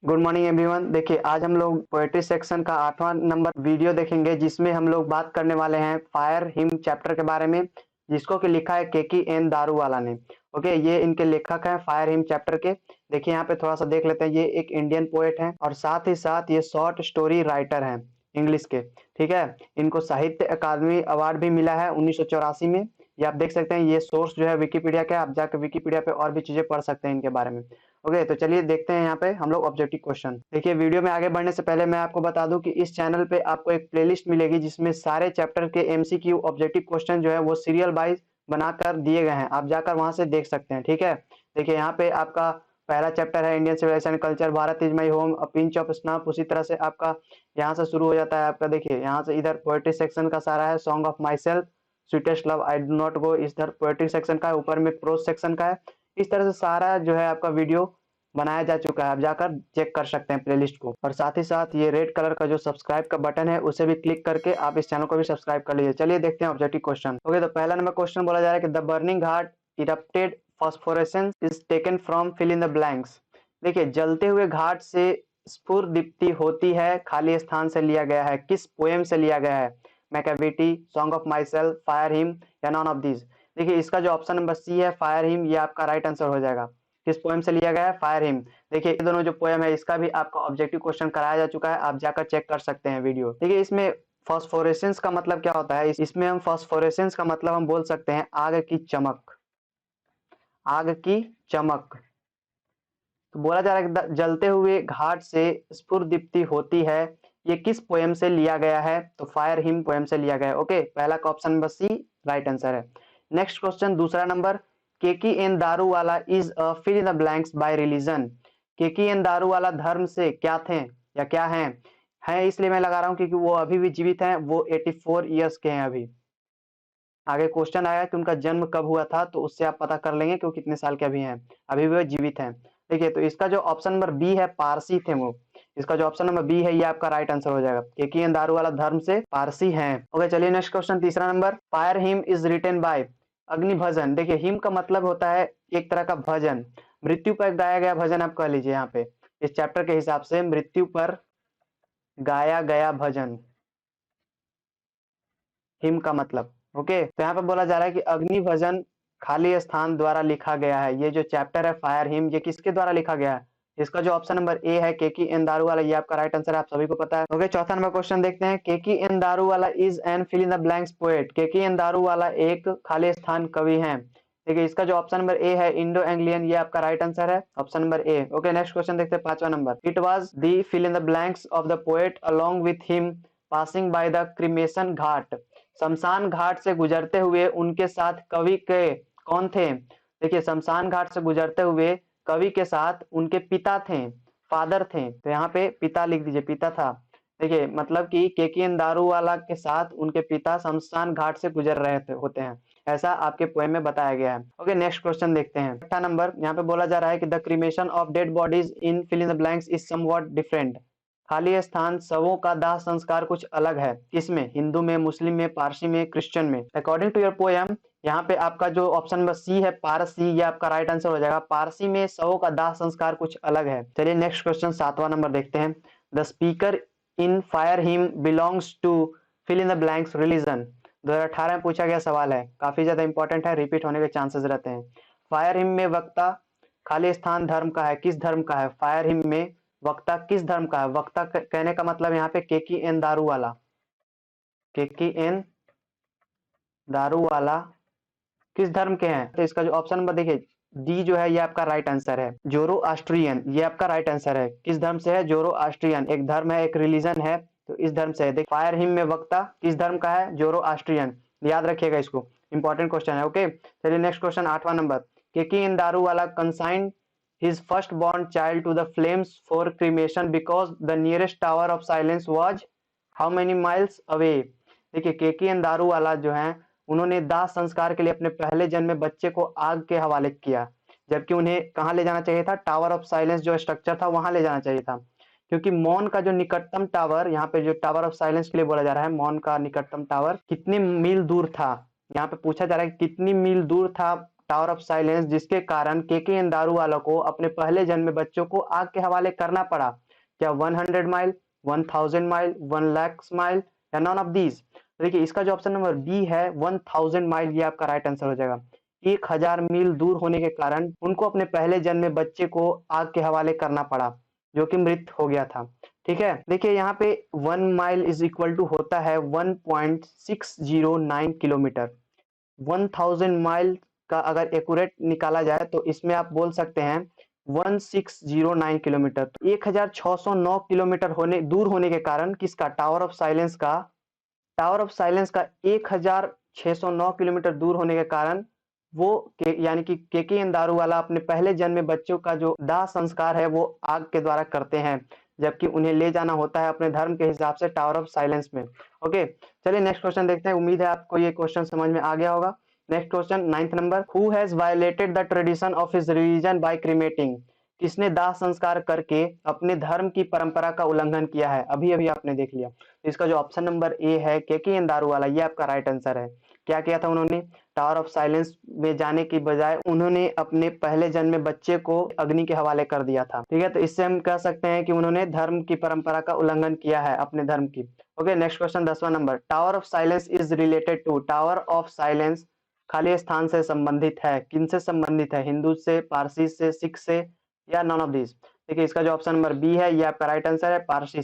Good morning everyone. देखिए आज हम लोग पोएट्री सेक्शन का 8वां नंबर वीडियो देखेंगे जिसमें हम लोग बात करने वाले हैं फायर हिम चैप्टर के बारे में, जिसको कि लिखा है केकी एन दारूवाला ने। ओके, ये इनके लेखक हैं फायर हिम चैप्टर के। देखिए यहाँ पे थोड़ा सा देख लेते हैं, ये एक इंडियन पोएट हैं और साथ ही साथ ये शॉर्ट स्टोरी राइटर हैं इंग्लिश के। ठीक है, इनको साहित्य अकादमी अवार्ड भी मिला है 1984 में। ये आप देख सकते हैं, ये सोर्स जो है विकिपीडिया का, आप जाकर विकिपीडिया पे और भी चीजें पढ़ सकते हैं इनके बारे में। ओके, तो चलिए देखते हैं यहाँ पे हम लोग ऑब्जेक्टिव क्वेश्चन। देखिए वीडियो में आगे बढ़ने से पहले मैं आपको बता दूं कि इस चैनल पे आपको एक प्लेलिस्ट मिलेगी जिसमें सारे चैप्टर के एमसीक्यू ऑब्जेक्टिव क्वेश्चन जो है वो सीरियल वाइज बनाकर दिए गए हैं, आप जाकर वहां से देख सकते हैं। ठीक है, देखिए यहाँ पे आपका पहला चैप्टर है Indian civilization culture, Bharat is my home, a pinch of snuff. उसी तरह से आपका यहाँ से शुरू हो जाता है आपका, देखिए यहाँ से इधर पोएट्री सेक्शन का सारा है, song of my self, sweetest love, I do not go, इधर पोएट्री सेक्शन का है, ऊपर में प्रोज सेक्शन का है। इस तरह से सारा जो है आपका वीडियो बनाया जा चुका है, आप जाकर चेक कर सकते हैं प्लेलिस्ट को। और साथ ही साथ ये रेड कलर का जो सब्सक्राइब का बटन है उसे भी क्लिक करके आप इस चैनल को भी सब्सक्राइब कर लीजिए। चलिए देखते हैं ऑब्जेक्टिव क्वेश्चन। ओके, तो पहला नंबर क्वेश्चन बोला जा रहा है कि the burning ghat erupted phosphorescence is taken from fill in the blanks. देखिए जलते हुए घाट से स्फुरदीप्ति होती है खाली स्थान से लिया गया है, किस पोएम से लिया गया है? Macavity, song of my self, fire him या नॉन ऑफ दीज। देखिए इसका जो ऑप्शन नंबर सी है फायर हिम, ये आपका राइट आंसर हो जाएगा। किस पोएम से लिया गया है? Fire him. देखिए ये दोनों जो पोएम है इसका भी आपका ऑब्जेक्टिव क्वेश्चन कराया जा चुका है, आप जाकर चेक कर सकते हैं वीडियो। देखिए इसमें फॉस्फोरेसेंस का मतलब क्या होता है? इसमें हम फॉस्फोरेसेंस का मतलब हम बोल सकते हैं आग की चमक, आग की चमक। तो बोला जा रहा है कि जलते हुए घाट से स्फुरदीप्ति होती है, ये किस पोएम से लिया गया है? तो फायर हिम पोएम से लिया गया है। ओके, पहला का option number c right answer है। नेक्स्ट क्वेश्चन दूसरा नंबर, Keki N Daruwalla is a fill in the blanks by religion. Keki N Daruwala धर्म से क्या थे या क्या हैं इसलिए मैं लगा रहा हूं क्योंकि वो अभी भी जीवित हैं, वो 84 ईयर्स के हैं अभी। आगे क्वेश्चन आया कि उनका जन्म कब हुआ था, तो उससे आप पता कर लेंगे कि वो कितने साल के अभी हैं, अभी भी वो जीवित हैं। देखिए तो इसका जो ऑप्शन नंबर बी है, पारसी थे वो। इसका जो ऑप्शन नंबर बी है ये आपका राइट आंसर हो जाएगा, क्योंकि दारू वाला धर्म से पारसी हैं। ओके चलिए नेक्स्ट क्वेश्चन तीसरा नंबर, fire hymn is written by. अग्नि भजन, देखिए हिम का मतलब होता है एक तरह का भजन, मृत्यु पर गाया गया भजन आप कह लीजिए। यहाँ पे इस चैप्टर के हिसाब से मृत्यु पर गाया गया भजन, हिम का मतलब। ओके, तो यहाँ पे बोला जा रहा है कि अग्नि भजन खाली स्थान द्वारा लिखा गया है। ये जो चैप्टर है फायर हिम, ये किसके द्वारा लिखा गया है? इसका जो ऑप्शन नंबर ए है केकी एन दारूवाला, ये आपका राइट आंसर है, आप सभी को पता है। ओके, चौथा नंबर क्वेश्चन देखते हैं, Keki N Daruwalla is an fill in the blanks poet. Keki N Daruwalla एक खाली स्थान कवि हैं। देखिए इसका जो ऑप्शन नंबर ए है इंडो एंग्लियन, ये आपका राइट आंसर है, option number A. Okay next question देखते हैं पांचवा नंबर, it was the fill in the blanks of the poet along with him passing by the cremation ghat. शमशान घाट से गुजरते हुए उनके साथ कवि के कौन थे? देखिए शमशान घाट से गुजरते हुए कवि के साथ उनके पिता थे, फादर थे, तो यहाँ पे पिता लिख दीजिए, पिता था। देखिए मतलब कि केकेएन दारूवाला के साथ उनके पिता शमशान घाट से गुजर रहे थे होते हैं, ऐसा आपके पोएम में बताया गया है। ओके नेक्स्ट क्वेश्चन देखते हैं, छठा नंबर। यहाँ पे बोला जा रहा है कि the cremation of dead bodies in fill in the blanks is somewhat different. खाली स्थान, शवों का दाह संस्कार कुछ अलग है, किसमें? हिंदू में, मुस्लिम में, पारसी में, क्रिश्चियन में। अकॉर्डिंग टू योर पोएम, यहाँ पे आपका जो ऑप्शन नंबर सी है पारसी, ये आपका राइट आंसर हो जाएगा। पारसी में शवों का दाह संस्कार कुछ अलग है। चलिए नेक्स्ट क्वेश्चन सातवां नंबर देखते हैं, the speaker in fire hymn belongs to fill in the blanks religion. 2018 में पूछा गया सवाल है, काफी ज्यादा इंपॉर्टेंट है, रिपीट होने के चांसेस रहते हैं। फायर हिम में वक्ता खाली स्थान धर्म का है, किस धर्म का है? फायर हिम में वक्ता किस धर्म का है? वक्ता कहने का मतलब यहाँ पे केकी एन दारूवाला, केकी एन दारूवाला किस धर्म के हैं? तो इसका जो ऑप्शन नंबर देखिए डी जो है ये आपका राइट आंसर है, जोरो आस्ट्रियन, ये आपका राइट आंसर है। किस धर्म से है? जोरो आस्ट्रियन, एक धर्म है, एक रिलीजन है, तो इस धर्म से है। देख फायर हिम में वक्ता किस धर्म का है? जोरो आस्ट्रियन, याद रखिएगा इसको, इंपॉर्टेंट क्वेश्चन है। ओके चलिए नेक्स्ट क्वेश्चन आठवां नंबर, Keki N Daruwalla consigned his firstborn child to the flames for cremation because the nearest tower of silence was how many miles away। देखिए केकी एन दारूवाला जो है उन्होंने दाह संस्कार के लिए अपने पहले जन्मे बच्चे को आग के हवाले किया, जबकि उन्हें कहाँ ले जाना चाहिए था? टावर ऑफ साइलेंस जो स्ट्रक्चर था वहां ले जाना चाहिए था, क्योंकि मौन का जो निकटतम टावर, यहाँ पे जो टावर ऑफ साइलेंस के लिए बोला जा रहा है, मौन का निकटतम टावर कितने मील दूर था? यहाँ पे पूछा जा रहा है कि कितनी मील दूर था टावर ऑफ साइलेंस, जिसके कारण केकेएन दारूवाला को अपने पहले जन्मे बच्चों को आग के हवाले करना पड़ा? क्या 100 माइल, 1000 माइल, 1 लाख माइल या नॉन ऑफ दीज? देखिए इसका जो ऑप्शन नंबर बी है 1000 माइल, ये आपका राइट आंसर हो जाएगा। 1000 मील दूर होने के कारण उनको अपने पहले जन्मे बच्चे को आग के हवाले करना पड़ा, जो कि मृत हो गया था। ठीक है, देखिए यहाँ पे 1 माइल इज इक्वल टू होता है 1.609 किलोमीटर। 1000 माइल का अगर एक्यूरेट निकाला जाए तो इसमें आप बोल सकते हैं 1609 किलोमीटर। 1609 किलोमीटर दूर होने के कारण किसका, टावर ऑफ साइलेंस का 1609 किलोमीटर दूर होने के कारण वो यानी कि केकेएन दारूवाला अपने पहले जन्मे बच्चों का जो दाह संस्कार है वो आग के द्वारा करते हैं, जबकि उन्हें ले जाना होता है अपने धर्म के हिसाब से टावर ऑफ साइलेंस में। ओके, चलिए नेक्स्ट क्वेश्चन देखते हैं। उम्मीद है आपको ये क्वेश्चन समझ में आ गया होगा। Next question 9th number, who has violated the tradition of his religion by cremating? किसने दाह संस्कार करके अपने धर्म की परंपरा का उल्लंघन किया है? अभी अभी आपने देख लिया। इसका जो ऑप्शन नंबर ए है केकेएन दारूवाला, ये आपका राइट आंसर है। क्या किया था उन्होंने? टावर ऑफ साइलेंस में जाने की बजाय उन्होंने अपने पहले जन्मे बच्चे को अग्नि के हवाले कर दिया था। ठीक है, तो इससे हम कह सकते हैं कि उन्होंने धर्म की परंपरा का उल्लंघन किया है, अपने धर्म की। ओके, नेक्स्ट क्वेश्चन 10वां number, tower of silence is related to? Tower of silence खाली स्थान से संबंधित है, किनसे संबंधित है? हिंदू से, पारसी से, सिख से या नॉन ऑफ दिस? देखिए इसका जो ऑप्शन नंबर बी है ये आपका राइट आंसर है, पारसी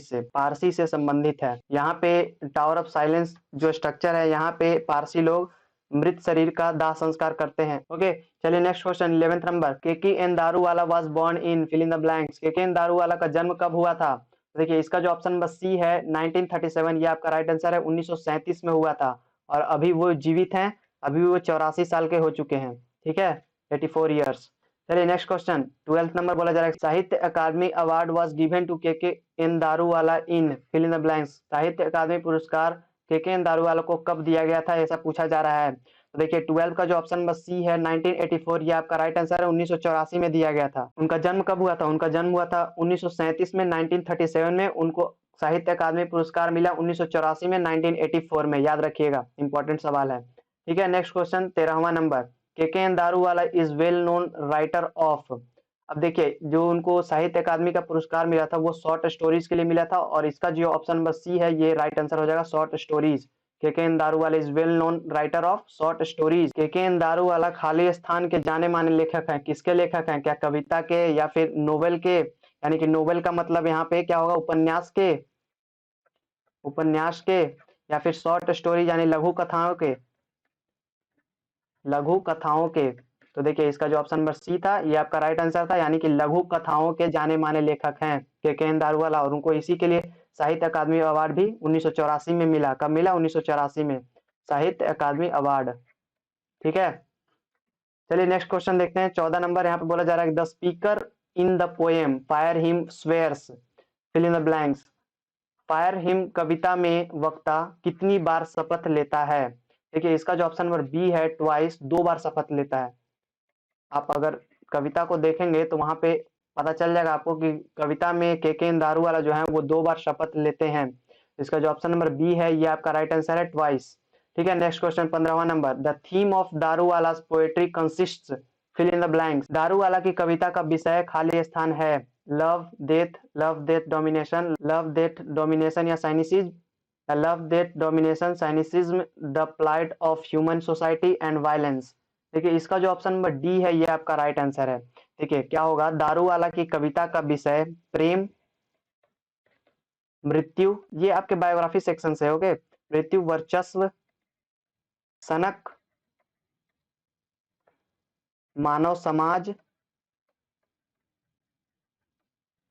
से संबंधित है। यहाँ पे टावर ऑफ साइलेंस जो स्ट्रक्चर है, यहाँ पे पारसी लोग मृत शरीर का दाह संस्कार करते हैं। ओके, चलिए next question 11th number, Keki N Daruwalla was born in fill in the blanks? Keki N Daruwalla का जन्म कब हुआ था? देखिए इसका जो ऑप्शन नंबर सी है 1937, ये आपका राइट आंसर है। 1937 में हुआ था और अभी वो जीवित हैं, अभी वो 84 साल के हो चुके हैं। ठीक है, 84 ईयर्स। चलिए नेक्स्ट क्वेश्चन 12th नंबर बोला जा रहा है, Sahitya Akademi award was given to Keki N Daruwalla in fill in the blanks? Sahitya Akademi पुरस्कार केकेएन दारूवाला को कब दिया गया था, ऐसा पूछा जा रहा है। तो देखिए 12 का जो ऑप्शन नंबर सी है 1984, ये आपका राइट आंसर है। 1984 में दिया गया था। उनका जन्म कब हुआ था? उनका जन्म हुआ था 1937 में। 1937 में उनको साहित्य अकादमी पुरस्कार मिला, 1984 में 1984 में, याद रखिएगा, इंपॉर्टेंट सवाल है। ठीक है, नेक्स्ट क्वेश्चन 13वां number, Keki N Daruwalla is well known writer of? अब देखिए जो उनको साहित्य अकादमी का पुरस्कार मिला था वो शॉर्ट स्टोरीज के लिए मिला था, और इसका जो ऑप्शन नंबर सी है ये राइट आंसर हो जाएगा, short stories. Keki N Daruwalla is well known writer of short stories. Keki N Daruwalla खाली स्थान के जाने माने लेखक हैं। किसके लेखक हैं? क्या कविता के या फिर नोवेल के? यानी कि नोवेल का मतलब यहाँ पे क्या होगा, उपन्यास के या फिर शॉर्ट स्टोरी यानी लघु कथाओं के? तो देखिए इसका जो ऑप्शन नंबर सी था ये आपका राइट आंसर था, यानी कि लघु कथाओं के जाने माने लेखक हैं केकेएन दारूवाला, और उनको इसी के लिए साहित्य अकादमी अवार्ड भी 1984 में मिला। कब मिला? 1984 में, साहित्य अकादमी अवार्ड। ठीक है, चलिए नेक्स्ट क्वेश्चन देखते हैं। 14 नंबर यहाँ पे बोला जा रहा है, the speaker in the poem fire hymn swears fill in the blanks? Fire hymn कविता में वक्ता कितनी बार शपथ लेता है? देखिए इसका जो ऑप्शन नंबर बी है ट्वाइस, 2 बार शपथ लेता है। आप अगर कविता को देखेंगे तो वहां पे पता चल जाएगा आपको कि कविता में केकेएन दारूवाला जो है वो 2 बार शपथ लेते हैं। इसका जो ऑप्शन नंबर बी है ये आपका राइट आंसर है, ट्वाइस। ठीक है, नेक्स्ट क्वेश्चन 15वां number, the theme of Daruwalla's poetry consists fill in the blanks? Daruwalla की कविता का विषय खाली स्थान है, लव डेथ डोमिनेशन या cynicism, love death domination cynicism, the plight of human society and violence? देखिए इसका जो ऑप्शन नंबर डी है ये आपका राइट आंसर है। देखिए क्या होगा, दारूवाला की कविता का विषय प्रेम, मृत्यु, ये आपके बायोग्राफी सेक्शन से, ओके, मृत्यु, वर्चस्व, सनक, मानव समाज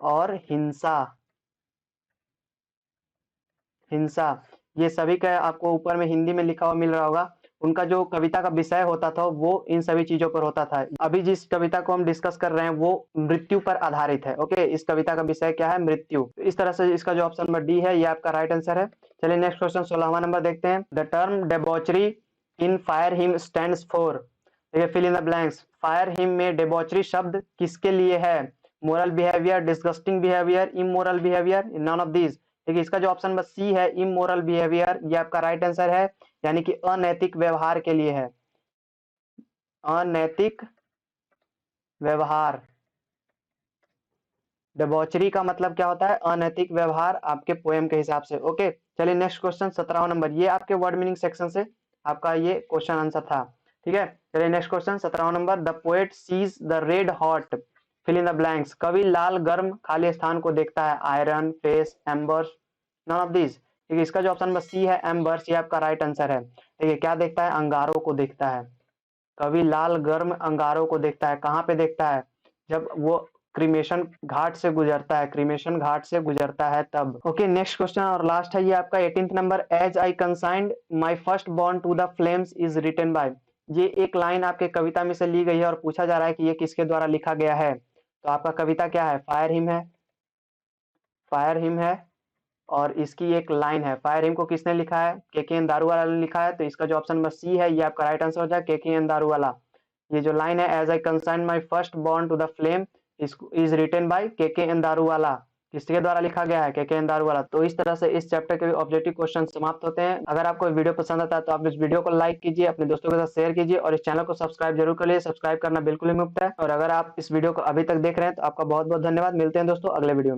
और हिंसा। ये सभी का आपको ऊपर में हिंदी में लिखा हुआ मिल रहा होगा। उनका जो कविता का विषय होता था वो इन सभी चीजों पर होता था। अभी जिस कविता को हम डिस्कस कर रहे हैं वो मृत्यु पर आधारित है। ओके, इस कविता का विषय क्या है? मृत्यु। इस तरह से इसका जो ऑप्शन नंबर डी है ये आपका राइट आंसर है। चलिए नेक्स्ट क्वेश्चन 16वां नंबर देखते हैं, the term debauchery in fire hymn stands for? देखिए fill in the blanks, fire hymn में डेबॉचरी शब्द किसके लिए है? Moral behaviour, disgusting behaviour, immoral behaviour, none of these? देखिए इसका जो ऑप्शन नंबर सी है इमोरल बिहेवियर, ये आपका राइट आंसर है, यानी कि अनैतिक व्यवहार के लिए है। अनैतिक व्यवहार। डिबॉचरी का मतलब क्या होता है? अनैतिक व्यवहार, आपके पोएम के हिसाब से। ओके, चलिए नेक्स्ट क्वेश्चन 17वां नंबर। ये आपके वर्ड मीनिंग सेक्शन से आपका ये क्वेश्चन आंसर था। ठीक है, चलिए नेक्स्ट क्वेश्चन 17वां number. The poet sees the red hot, fill in the blanks. कवि लाल गर्म खाली स्थान को देखता है। Iron, face, embers, none of this. ठीक है, इसका जो ऑप्शन नंबर सी है एम्बर्स, ये आपका राइट आंसर है। ठीक है, क्या देखता है? अंगारों को देखता है। कवि लाल गर्म अंगारों को देखता है। कहाँ पे देखता है? जब वो क्रीमेशन घाट से गुजरता है, क्रीमेशन घाट से गुजरता है तब। ओके, नेक्स्ट क्वेश्चन और लास्ट है ये आपका 18th number. As I consigned my first born to the flames is written by. ये एक लाइन आपके कविता में से ली गई है और पूछा जा रहा है कि ये किसके द्वारा लिखा गया है। तो आपका कविता क्या है? फायर हिम है, फायर हिम है। और इसकी एक लाइन है। फायर हिम को किसने लिखा है? केकेएन दारूवाला ने लिखा है। तो इसका जो ऑप्शन नंबर सी है ये आपका राइट आंसर हो जाए, केकेएन दारूवाला। ये जो लाइन है, as I consign my first born to the flame is written by Keki N Daruwalla, किसके द्वारा लिखा गया है? केकेएन दारूवाला। तो इस तरह से इस चैप्टर के ऑब्जेक्टिव क्वेश्चन समाप्त होते हैं। अगर आपको वीडियो पसंद आता है तो आप इस वीडियो को लाइक कीजिए, अपने दोस्तों के साथ शेयर कीजिए और इस चैनल को सब्सक्राइब जरूर कर लीजिए। सब्सक्राइब करना बिल्कुल ही मुफ्त है। और अगर आप इस वीडियो को अभी तक देख रहे हैं तो आपका बहुत बहुत धन्यवाद। मिलते हैं दोस्तों अगले वीडियो में।